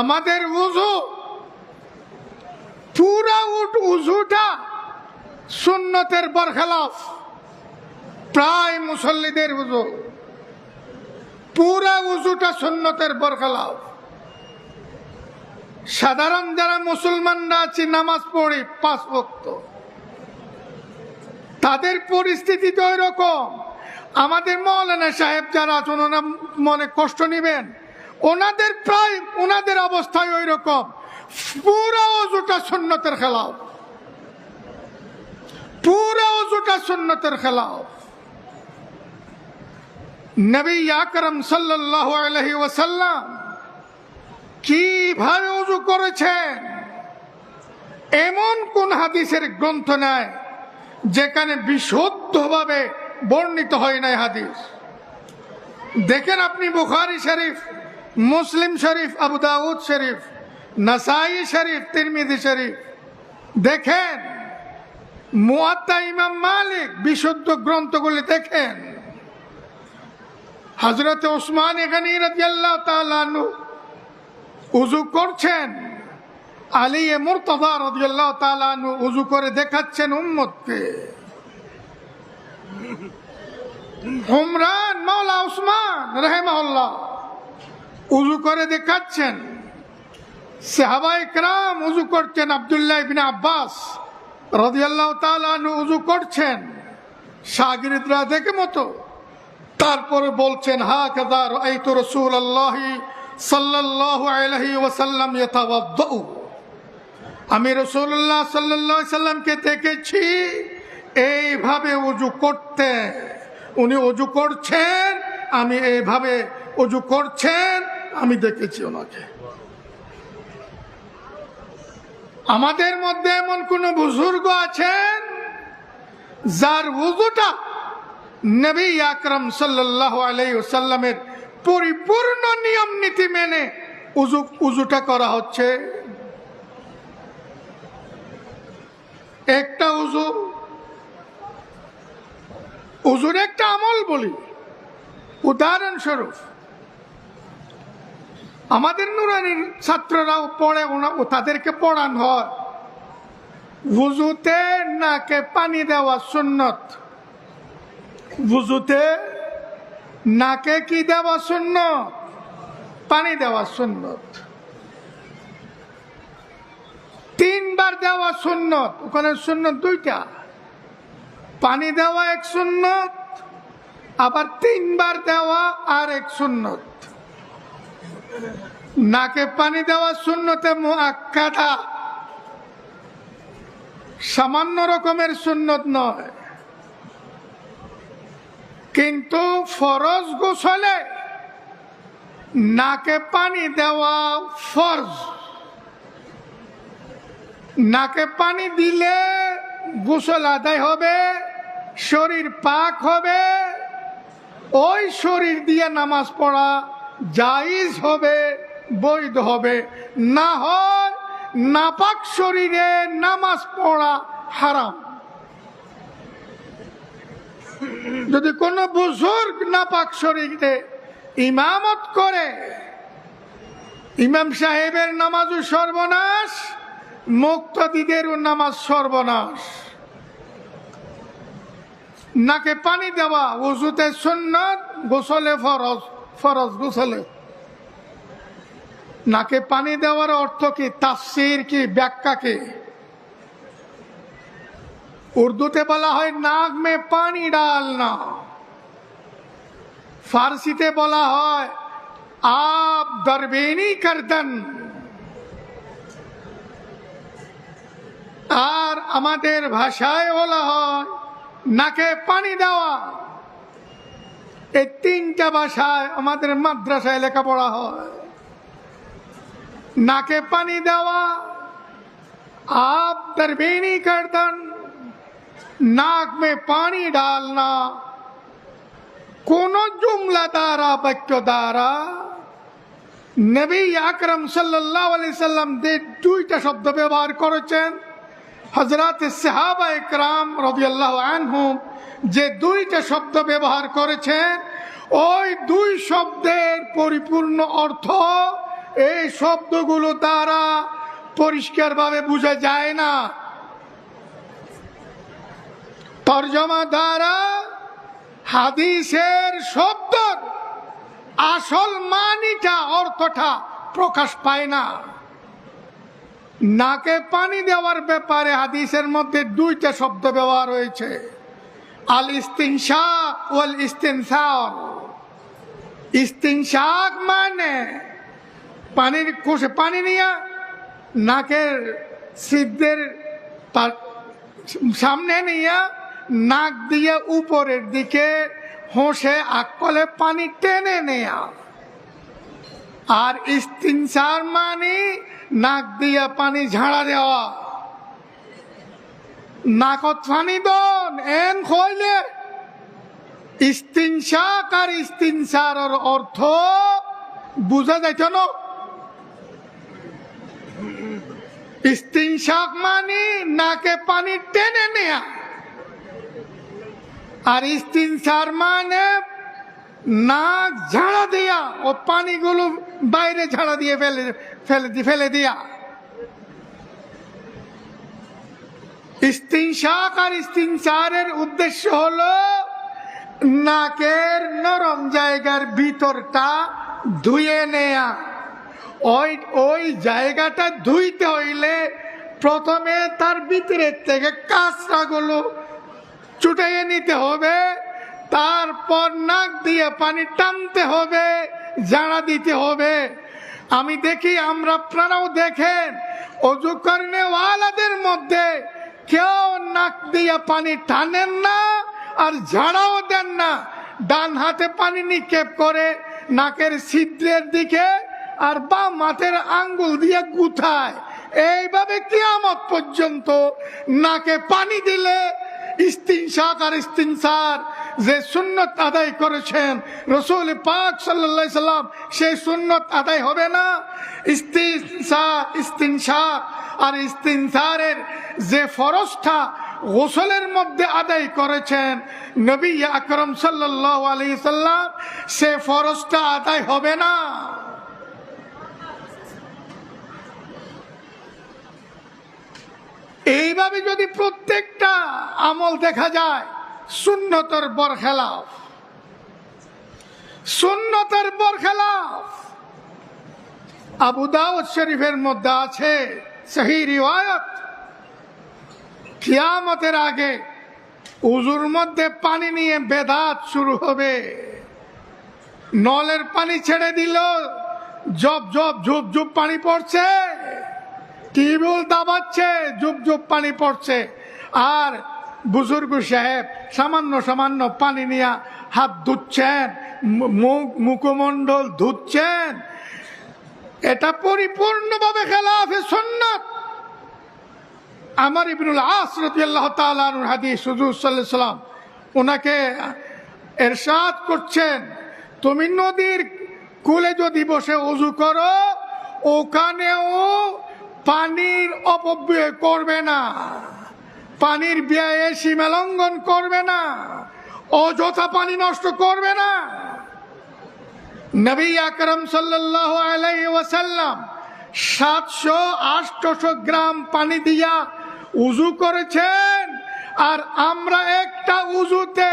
আমাদের উযু পুরা উযুটা সুন্নতের বরখেলাফ। প্রায় মুসল্লিদের উযু পুরা উযুটা সুন্নতের বরখেলাফ। সাধারণ যারা মুসলমানরা আছি নামাজ পড়ি 5 ওয়াক্ত, তাদের পরিস্থিতি তো ওই রকম। আমাদের মাওলানা সাহেব যারা আছেন ওনারা মনে কষ্ট নেবেন, ওনাদের অবস্থায় ওই রকম। পুরা ওযুটা সুন্নতের খেলাফ, পুরা ওযুটা সুন্নতের খেলাফ। নবী আকরাম সাল্লাল্লাহু আলাইহি ওয়াসাল্লাম কিভাবে ওযু করেছেন এমন কোন হাদিসের গ্রন্থ নাই যেখানে বিশুদ্ধভাবে বর্ণিত হয় নাই হাদিস। দেখেন আপনি বুখারী শরীফ, মুসলিম শরীফ, আবু দাউদ শরীফ, নাসাই শরীফ, তিরমিজি শরীফ দেখেন, মুয়াত্তা ইমাম মালিক, বিশুদ্ধ গ্রন্থগুলি দেখেন। হযরত উসমান গনি রাদিয়াল্লাহু তাআলা আনহু উযু করছেন, আলী মুর্তজা রাদিয়াল্লাহু তাআলা আনহু উযু করে দেখাচ্ছেন উম্মতকে। হুমরান মাওলা উসমান রাহিমাহুল্লাহ উযু করে দেখাচ্ছেন। সাহাবায়ে কেরাম উযু করছেন, আব্দুল্লাহ ইবনে আব্বাস রাদিয়াল্লাহু তাআলা আনহু উযু করছেন, শাগিরদরা দেখে মতো। তারপরে বলছেন, হাকাযা রাআইতু রাসূলুল্লাহি সাল্লাল্লাহু আলাইহি ওয়াসাল্লাম ইয়াতাওয়াদ্দু, আমি রাসূলুল্লাহ সাল্লাল্লাহু আলাইহি সাল্লামকে দেখেছি এইভাবে ওযু করতে। উনি ওযু করছেন, আমি এইভাবে ওযু করছেন, আমি দেখেছি ওনাকে। আমাদের মধ্যে এমন কোন বুজুর্গ আছেন যার ওযুটা নবী আকরাম সাল্লাল্লাহু আলাইহি ওয়াসাল্লামের পরিপূর্ণ নিয়ম নীতি মেনে উযুটা করা হচ্ছে? একটা উযুর একটা আমল বলি, উদাহরণস্বরূপ আমাদের নুরানির ছাত্ররাও পড়ে, তাদেরকে পড়ানো হয় ওযুতে নাকে পানি দেওয়া সুন্নত। ওযুতে নাকে কি দেওয়া সুন্নত? পানি দেওয়া সুন্নত। 3 বার দেওয়া সুন্নত। ওখানে সুন্নত 2টা, পানি দেওয়া এক সুন্নত, আবার 3 বার দেওয়া আর এক সুন্নত। নাকে পানি দেওয়া সুন্নতে মুআক্কাদা, সামান্য রকমের সুন্নত নয়। কিন্তু ফরজ গোসলে নাকে পানি দেওয়া ফরজ। নাকে পানি দিলে গোসল আদায় হবে, শরীর পাক হবে, ওই শরীর দিয়ে নামাজ পড়া জায়েজ হবে, বৈধ হবে। না হয় নাপাক শরীরে নামাজ পড়া হারাম। যদি কোনো বুজুর্গ নাপাক শরীরে ইমামত করে, ইমাম সাহেবের নামাজও সর্বনাশ, মুক্তাদিদেরও নামাজ সর্বনাশ। নাকে পানি দেওয়া ওযুতে সুন্নাত, গোসলে ফরজ। ফরজ গোসলে নাকে পানি দেওয়ার অর্থ কি? তাফসীর কি? ব্যাখ্যা কি? উর্দুতে বলা হয় নাক মে পানি ডালনা, ফার্সিতে বলা হয় আব দরবেনি করদন, আর আমাদের ভাষায় বলা হয় নাকে পানি দেওয়া। এই 3টা ভাষায় আমাদের মাদ্রাসায় লেখাপড়া হয়। নাকে পানি দেওয়া, আব দরবেনি করদন, নাক মে পানি ডালনা। কোন জুমলা দ্বারা, বাক্য দ্বারা নবী আকরাম সাল্লাল্লাহু আলাইহি সাল্লাম 2টা শব্দ ব্যবহার করেছেন। হযরত সাহাবায়ে কেরাম রাদিয়াল্লাহু আনহুম যে 2টা শব্দ ব্যবহার করেছেন, ওই 2 শব্দের পরিপূর্ণ অর্থ এই শব্দগুলো দ্বারা পরিষ্কারভাবে বোঝা যায় না। তরজমা দ্বারা হাদিসের শব্দর আসল মানিটা, অর্থটা প্রকাশ পায় না। নাকে পানি দেওয়ার ব্যাপারে হাদিসের মধ্যে দুইটা শব্দ ব্যবহার হয়েছে, আল ইস্তিনশাক ওয়াল ইস্তিনসার। ইস্তিনশাক মানে পানির কোষে পানি নিয়ে নাকের ছিদ্রের সামনে নিয়ে নাক দিয়ে উপরের দিকে হোঁসে আকলে পানি টেনে নেয়া। আর ইস্তিনসার মানে নাক দিয়ে পানি ঝাড়া দেওয়া। নাকত পানি দন এন খইলে ইস্তিনশাক আর ইস্তিনসারের অর্থ বুঝা যাইত না। ইস্তিনশাক মানে নাকে পানি টেনে নেয়া, আর ইস্তিনসার মানে নাক ঝাড়া দিয়া ও পানিগুলো বাইরে ঝাড়া দিয়ে ফেলে দিয়া। ইস্তিনশাক আর ইস্তিনসারের উদ্দেশ্য হলো নাকের নরম জায়গার ভিতরটা ধুয়ে নেয়া। ওই জায়গাটা ধুইতে হইলে প্রথমে তার ভিতরের থেকে কাঁচরাগুলো ছুটাইয়ে নিতে হবে, তারপর নাক দিয়ে পানি টানতে হবে, ঝাড়া দিতে হবে। আমি দেখি, আপনারাও দেখেন, অজু করনেওয়ালাদের মধ্যে কেউ নাক দিয়ে পানি টানেন না আর ঝাড়াও দেন না। ডান হাতে পানি নিক্ষেপ করে নাকের ছিদ্রের দিকে আর বাম হাতের আঙ্গুল দিয়ে গুথায়। এইভাবে কিয়ামত পর্যন্ত নাকে পানি দিলে ইস্তিনশাক আর ইস্তিনসার যে সুন্নত আদায় করেছেন রাসূল পাক সাল্লাল্লাহু আলাইহি সাল্লাম, সেই সুন্নত আদায় হবে না। ইস্তিনশাক আর ইস্তিনসারের যে ফরজটা গোসলের মধ্যে আদায় করেছেন নবী আকরাম সাল্লাল্লাহু আলাইহি সাল্লাম, সে ফরজটা আদায় হবে না। এইভাবে যদি প্রত্যেকটা আমল দেখা যায়, সুন্নতের বরখেলাফ, সুন্নতের বরখেলাফ। আবু দাউদ শরীফের মধ্যে আছে সহিহ রিওয়ায়াত, কিয়ামতের আগে উজুর মধ্যে পানি নিয়ে বেদাত শুরু হবে। নলের পানি ছেড়ে দিল, জব জব ঝুপ ঝুপ পানি পড়ছে, টিউবওয়েল দাবাচ্ছে, ঝুপ ঝুপ পানি পড়ছে। আর বুজুর্গ সাহেব সামান্য সামান্য পানি নিয়ে হাত ধুচ্ছেন, মুখমণ্ডল ধুচ্ছেন। এটা পরিপূর্ণভাবে খেলাফে সুন্নাত। আমর ইবনুল আস রাদিয়াল্লাহু তাআলা আনহুর হাদিস, হুজুর সাল্লাল্লাহু আলাইহি সাল্লাম ওনাকে ইরশাদ করছেন, তুমি নদীর কূলে যদি বসে ওযু করো, ওখানেও পানির অপব্যয় করবে না, পানির ব্যয়ে সীমা লঙ্ঘন করবে না, অযথা পানি নষ্ট করবে না। নবী আকরাম সাল্লাল্লাহু আলাইহি ওয়াসাল্লাম 700-800 গ্রাম পানি দিয়া উযু করেছেন, আর আমরা একটা উযুতে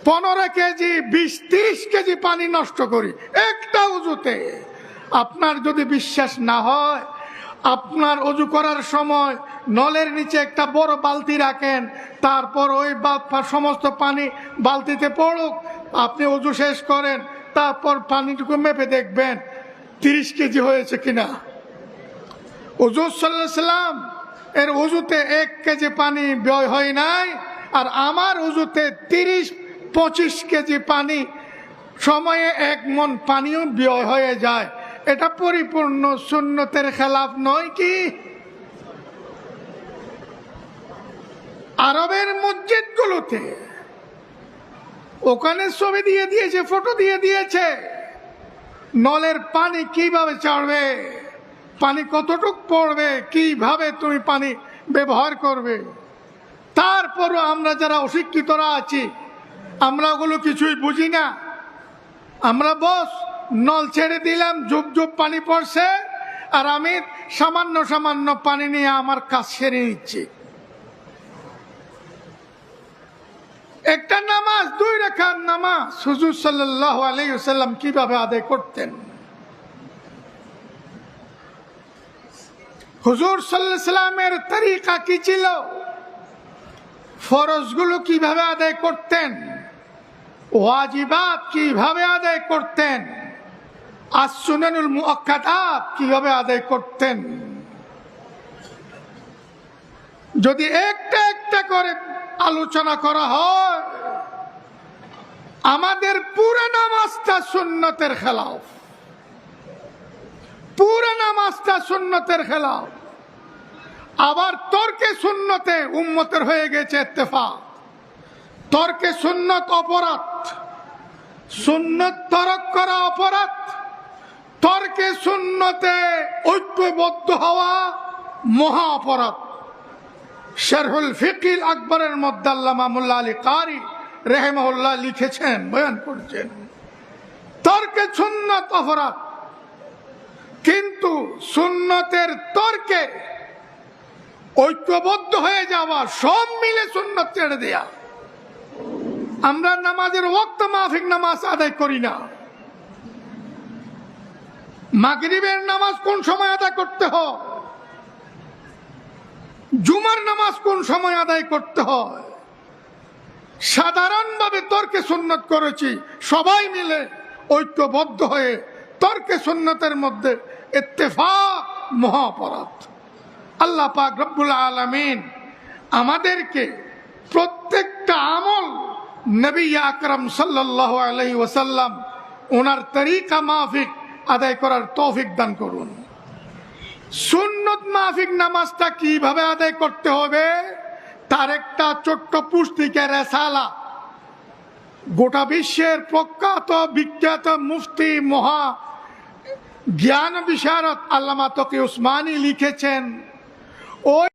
15 কেজি 20-30 কেজি পানি নষ্ট করি একটা উযুতে। আপনার যদি বিশ্বাস না হয়, আপনার অজু করার সময় নলের নিচে একটা বড় বালতি রাখেন, তারপর ওই সমস্ত পানি বালতিতে পড়ুক, আপনি অজু শেষ করেন, তারপর পানিটুকু মেপে দেখবেন 30 কেজি হয়েছে কিনা। হুজুর সাল্লাল্লাহু আলাইহি সাল্লাম এর অজুতে 1 কেজি পানি ব্যয় হয় নাই, আর আমার অজুতে 30-25 কেজি পানি সময়ে 1 মণ পানিও ব্যয় হয়ে যায়। এটা পরিপূর্ণ সুন্নতের খেলাফ নয় কি? আরবের মসজিদগুলোতে ওখানে ছবি দিয়ে দিয়েছে, ফটো দিয়ে দিয়েছে, নলের পানি কিভাবে চড়বে, পানি কতটুক পড়বে, কিভাবে তুমি পানি ব্যবহার করবে। তারপরও আমরা যারা অশিক্ষিতরা আছি, আমরা ওগুলো কিছুই বুঝি না। আমরা বস নল ছেড়ে দিলাম, ঝুপ ঝুপ পানি পড়ছে, আর আমি সামান্য সামান্য পানি নিয়ে আমার কাজ সেরে নিচ্ছি। একটা নামাজ, 2 রাকাত নামাজ হুজুর সাল্লাল্লাহু আলাইহি ওয়াসাল্লাম কিভাবে আদায় করতেন? হুজুর সাল্লাল্লাহু আলাইহি ওয়াসাল্লামের তরিকা কি ছিল? ফরজগুলো কিভাবে আদায় করতেন? ওয়াজিবাত কিভাবে আদায় করতেন? as-সুনানুল মুআক্কাদাত কিভাবে আদায় করতেন? যদি একটা একটা করে আলোচনা করা হয়, আমাদের পুরো নামাজটা সুন্নতের খেলাফ, পুরো নামাজটা সুন্নতের খেলাফ। আবার তর্কে সুন্নতে উম্মতের হয়ে গেছে ইত্তেফাক। তর্কে সুন্নত অপরাধ, সুন্নত তরক করা অপরাধ, তর্কে সুন্নতে ঐক্যবদ্ধ হওয়া মহা অপরাধ। শারহুল ফিকিল আকবরের মধ্যে আল্লামা মোল্লা আলী কারি রাহিমাহুল্লাহ লিখেছেন, বয়ান করছেন, তর্কে সুন্নত অপরাধ, কিন্তু সুন্নতের তর্কে ঐক্যবদ্ধ হয়ে যাওয়া, সব মিলে সুন্নত ছেড়ে দেয়া। আমরা নামাজের ওয়াক্ত মাফিক নামাজ আদায় করি না। মাগরিবের নামাজ কোন সময় আদায় করতে হয়, জুমার নামাজ কোন সময় আদায় করতে হয়, সাধারণভাবে তর্কে সুন্নত করেছি, সবাই মিলে ঐক্যবদ্ধ হয়ে তর্কে সুন্নতের মধ্যে ইত্তেফাক মহা অপরাধ। আল্লাহ পাক রব্বুল আলামিন আমাদেরকে প্রত্যেকটা আমল নবী আকরাম সাল্লাল্লাহু আলাইহি ওয়াসাল্লাম ওনার তরিকা মাফিক আদায় করার তৌফিক দান করুন। সুন্নত মাফিক নামাজটা কিভাবে আদায় করতে হবে তার একটা ছোট্ট পুস্তিকা রেসালা গোটা বিশ্বের প্রখ্যাত বিখ্যাত মুফতি মহা জ্ঞান বিশারদ আল্লামা তকি উসমানী লিখেছেন। ওই